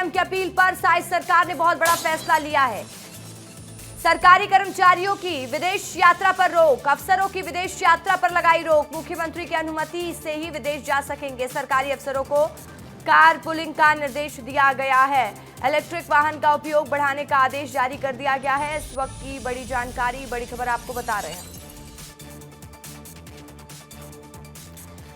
PM की appeal पर size सरकार ने बहुत बड़ा फैसला लिया है। सरकारी कर्मचारियों की विदेश यात्रा पर रोक, अफसरों की विदेश यात्रा पर लगाई रोक। मुख्यमंत्री की अनुमति से ही विदेश जा सकेंगे। सरकारी अफसरों को कार पुलिंग का निर्देश दिया गया है। इलेक्ट्रिक वाहन का उपयोग बढ़ाने का आदेश जारी कर दिया गया है। इस वक्त की बड़ी जानकारी, बड़ी खबर आपको बता रहे हैं।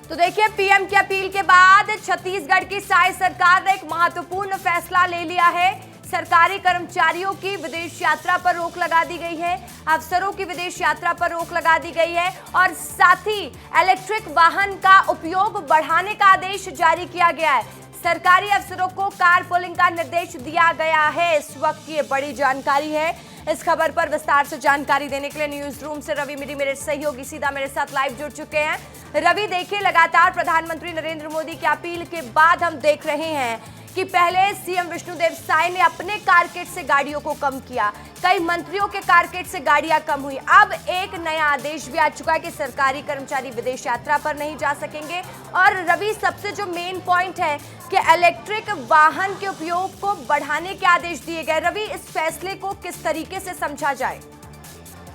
तो देखिए, पीएम की अपील के बाद छत्तीसगढ़ की साइज सरकार ने एक महत्वपूर्ण फैसला ले लिया है। सरकारी कर्मचारियों की विदेश यात्रा पर रोक लगा दी गई है, अफसरों की विदेश यात्रा पर रोक लगा दी गई है और साथ ही इलेक्ट्रिक वाहन का उपयोग बढ़ाने का आदेश जारी किया गया है। सरकारी अफसरों को कार पुलिंग का निर्देश दिया गया है। इस वक्त ये बड़ी जानकारी है। इस खबर पर विस्तार से जानकारी देने के लिए न्यूज रूम से रवि मिरी मेरे सहयोगी सीधा मेरे साथ लाइव जुड़ चुके हैं। रवि, देखिए, लगातार प्रधानमंत्री नरेंद्र मोदी की अपील के बाद हम देख रहे हैं कि पहले सीएम विष्णुदेव साय ने अपने कारकेड से गाड़ियों को कम किया, कई मंत्रियों के कारकेड से गाड़ियां कम हुई। अब एक नया आदेश भी आ चुका है कि सरकारी कर्मचारी विदेश यात्रा पर नहीं जा सकेंगे। और रवि, सबसे जो मेन पॉइंट है कि इलेक्ट्रिक वाहन के उपयोग को बढ़ाने के आदेश दिए गए। रवि, इस फैसले को किस तरीके से समझा जाए?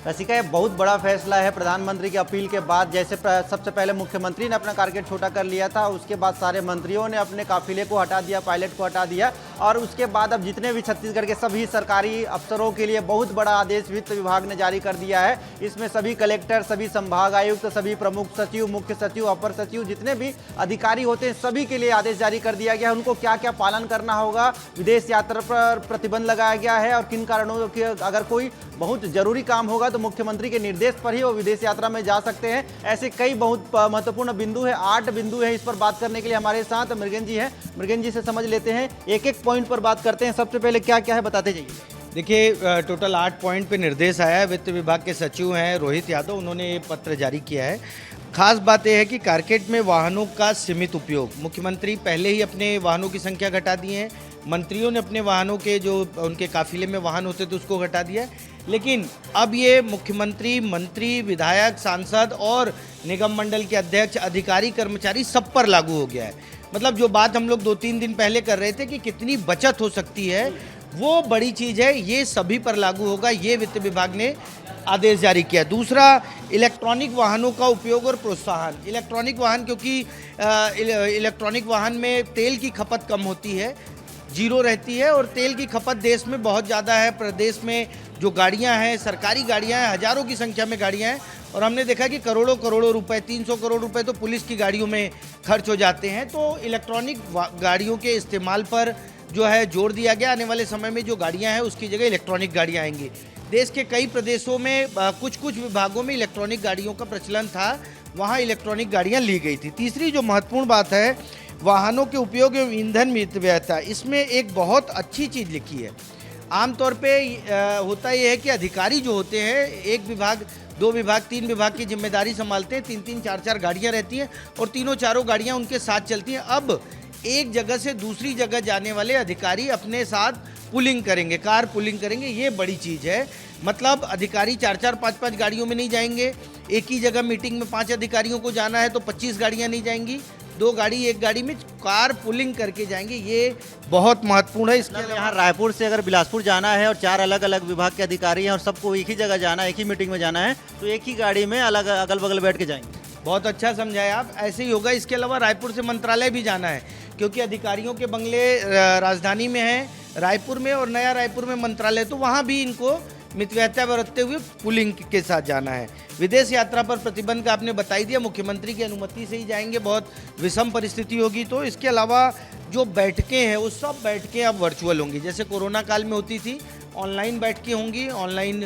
रसिका, ये बहुत बड़ा फैसला है प्रधानमंत्री की अपील के बाद। जैसे सबसे पहले मुख्यमंत्री ने अपना टारगेट छोटा कर लिया था, उसके बाद सारे मंत्रियों ने अपने काफिले को हटा दिया, पायलट को हटा दिया और उसके बाद अब जितने भी छत्तीसगढ़ के सभी सरकारी अफसरों के लिए बहुत बड़ा आदेश वित्त विभाग ने जारी कर दिया है। इसमें सभी कलेक्टर, सभी संभाग आयुक्त, सभी प्रमुख सचिव, मुख्य सचिव, अपर सचिव, जितने भी अधिकारी होते हैं सभी के लिए आदेश जारी कर दिया गया है। उनको क्या क्या पालन करना होगा, विदेश यात्रा पर प्रतिबंध लगाया गया है और किन कारणों के अगर कोई बहुत जरूरी काम होगा तो मुख्यमंत्री के निर्देश पर ही वो विदेश यात्रा में जा सकते हैं। ऐसे कई बहुत महत्वपूर्ण बिंदु है, 8 बिंदु है। इस पर बात करने के लिए हमारे साथ मृगन जी हैं। मृगन जी से समझ लेते हैं, एक एक पॉइंट पर बात करते हैं। सबसे पहले क्या क्या है बताते जाइए। देखिए, टोटल 8 पॉइंट पे निर्देश आया है। वित्त विभाग के सचिव हैं रोहित यादव, उन्होंने ये पत्र जारी किया है। खास बात यह है कि कारकेड में वाहनों का सीमित उपयोग, मुख्यमंत्री पहले ही अपने वाहनों की संख्या घटा दी है, मंत्रियों ने अपने वाहनों के जो उनके काफिले में वाहन होते थे उसको घटा दिया है। लेकिन अब ये मुख्यमंत्री, मंत्री, विधायक, सांसद और निगम मंडल के अध्यक्ष, अधिकारी, कर्मचारी सब पर लागू हो गया है। मतलब जो बात हम लोग 2-3 दिन पहले कर रहे थे कि कितनी बचत हो सकती है, वो बड़ी चीज़ है, ये सभी पर लागू होगा। ये वित्त विभाग ने आदेश जारी किया। दूसरा, इलेक्ट्रॉनिक वाहनों का उपयोग और प्रोत्साहन। इलेक्ट्रॉनिक वाहन, क्योंकि इलेक्ट्रॉनिक वाहन में तेल की खपत कम होती है, जीरो रहती है और तेल की खपत देश में बहुत ज़्यादा है। प्रदेश में जो गाड़ियां हैं, सरकारी गाड़ियां हैं, हज़ारों की संख्या में गाड़ियां हैं और हमने देखा कि करोड़ों करोड़ों रुपए, 300 करोड़ रुपए तो पुलिस की गाड़ियों में खर्च हो जाते हैं। तो इलेक्ट्रॉनिक गाड़ियों के इस्तेमाल पर जो है जोर दिया गया। आने वाले समय में जो गाड़ियां हैं उसकी जगह इलेक्ट्रॉनिक गाड़ियां आएंगी। देश के कई प्रदेशों में कुछ कुछ विभागों में इलेक्ट्रॉनिक गाड़ियों का प्रचलन था, वहाँ इलेक्ट्रॉनिक गाड़ियाँ ली गई थी। तीसरी जो महत्वपूर्ण बात है, वाहनों के उपयोग एवं ईंधन मितव्ययता, इसमें एक बहुत अच्छी चीज़ लिखी है। आमतौर पे होता यह है कि अधिकारी जो होते हैं, एक विभाग, 2 विभाग, 3 विभाग की जिम्मेदारी संभालते हैं, 3-3, 4-4 गाड़ियां रहती हैं और तीनों चारों गाड़ियां उनके साथ चलती हैं। अब एक जगह से दूसरी जगह जाने वाले अधिकारी अपने साथ पुलिंग करेंगे, कार पुलिंग करेंगे। ये बड़ी चीज़ है। मतलब अधिकारी 4-4, 5-5 गाड़ियों में नहीं जाएंगे। एक ही जगह मीटिंग में 5 अधिकारियों को जाना है तो 25 गाड़ियाँ नहीं जाएंगी, 2 गाड़ी एक गाड़ी में कार पुलिंग करके जाएंगे। ये बहुत महत्वपूर्ण है। इसके यहाँ रायपुर से अगर बिलासपुर जाना है और 4 अलग अलग विभाग के अधिकारी हैं और सबको एक ही जगह जाना है, एक ही मीटिंग में जाना है, तो एक ही गाड़ी में अलग अगल बगल बैठ के जाएंगे। बहुत अच्छा समझाया आप, ऐसे ही होगा। इसके अलावा रायपुर से मंत्रालय भी जाना है, क्योंकि अधिकारियों के बंगले राजधानी में हैं, रायपुर में, और नया रायपुर में मंत्रालय, तो वहाँ भी इनको मितव्ययता बरतते हुए पुलिंग के साथ जाना है। विदेश यात्रा पर प्रतिबंध का आपने बता ही दिया, मुख्यमंत्री की अनुमति से ही जाएंगे, बहुत विषम परिस्थिति होगी तो। इसके अलावा जो बैठकें हैं वो सब बैठकें अब वर्चुअल होंगी, जैसे कोरोना काल में होती थी, ऑनलाइन बैठकें होंगी। ऑनलाइन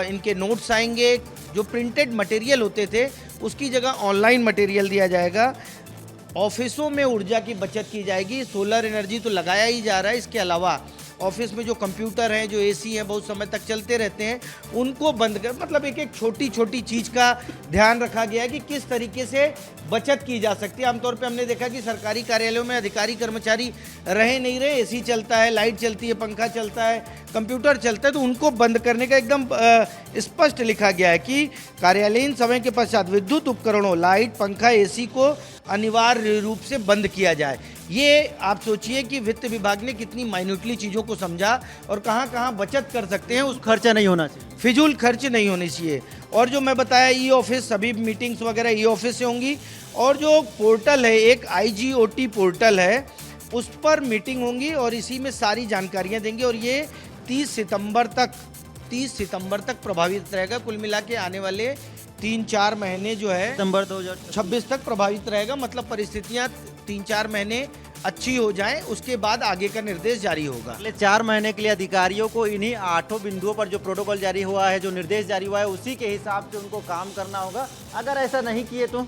इनके नोट्स आएंगे, जो प्रिंटेड मटेरियल होते थे उसकी जगह ऑनलाइन मटेरियल दिया जाएगा। ऑफिसों में ऊर्जा की बचत की जाएगी, सोलर एनर्जी तो लगाया ही जा रहा है। इसके अलावा ऑफिस में जो कंप्यूटर हैं, जो एसी हैं, बहुत समय तक चलते रहते हैं, उनको बंद कर, मतलब एक एक छोटी छोटी चीज़ का ध्यान रखा गया है कि किस तरीके से बचत की जा सकती है। आमतौर पे हमने देखा कि सरकारी कार्यालयों में अधिकारी कर्मचारी रहे नहीं रहे, एसी चलता है, लाइट चलती है, पंखा चलता है, कंप्यूटर चलता है, तो उनको बंद करने का एकदम स्पष्ट लिखा गया है कि कार्यालयीन समय के पश्चात विद्युत उपकरणों, लाइट, पंखा, एसी को अनिवार्य रूप से बंद किया जाए। ये आप सोचिए कि वित्त विभाग ने कितनी माइन्यूटली चीज़ों को समझा और कहाँ कहाँ बचत कर सकते हैं, उस खर्चा नहीं होना चाहिए, फिजूल खर्च नहीं होने चाहिए। और जो मैं बताया ई ऑफिस, सभी मीटिंग्स वगैरह ई ऑफिस से होंगी। और जो पोर्टल है, एक IGOT पोर्टल है, उस पर मीटिंग होंगी और इसी में सारी जानकारियां देंगे। और ये 30 सितंबर तक प्रभावित रहेगा। कुल मिला के आने वाले 3-4 महीने जो है सितंबर 2026 तक प्रभावित रहेगा। मतलब परिस्थितियां 3-4 महीने अच्छी हो जाएं, उसके बाद आगे का निर्देश जारी होगा। अगले 4 महीने के लिए अधिकारियों को इन्हीं 8 बिंदुओं पर जो प्रोटोकॉल जारी हुआ है, जो निर्देश जारी हुआ है, उसी के हिसाब से उनको काम करना होगा। अगर ऐसा नहीं किए तो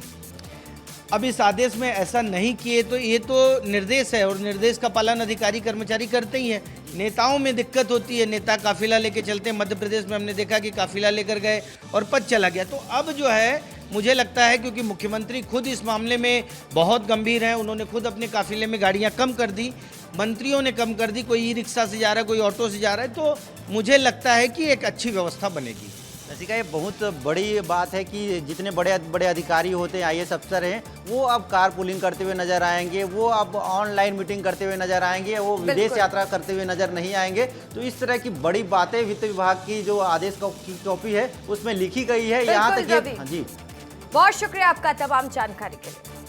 अब इस आदेश में ऐसा नहीं किए तो ये तो निर्देश है और निर्देश का पालन अधिकारी कर्मचारी करते ही हैं। नेताओं में दिक्कत होती है, नेता काफिला लेके चलते हैं। मध्य प्रदेश में हमने देखा कि काफिला लेकर गए और पद चला गया। तो अब जो है मुझे लगता है, क्योंकि मुख्यमंत्री खुद इस मामले में बहुत गंभीर हैं, उन्होंने खुद अपने काफिले में गाड़ियां कम कर दी, मंत्रियों ने कम कर दी, कोई ई रिक्शा से जा रहा है, कोई ऑटो से जा रहा है। तो मुझे लगता है कि एक अच्छी व्यवस्था बनेगी। रसिका, ये बहुत बड़ी बात है कि जितने बड़े बड़े अधिकारी होते हैं, IAS अफसर हैं, वो अब कार पुलिंग करते हुए नजर आएंगे, वो अब ऑनलाइन मीटिंग करते हुए नजर आएंगे, वो विदेश यात्रा करते हुए नजर नहीं आएंगे। तो इस तरह की बड़ी बातें वित्त विभाग की जो आदेश की कॉपी है उसमें लिखी गई है। यहाँ तक बिल्कुल हाँ जी, बहुत शुक्रिया आपका तमाम जानकारी के लिए।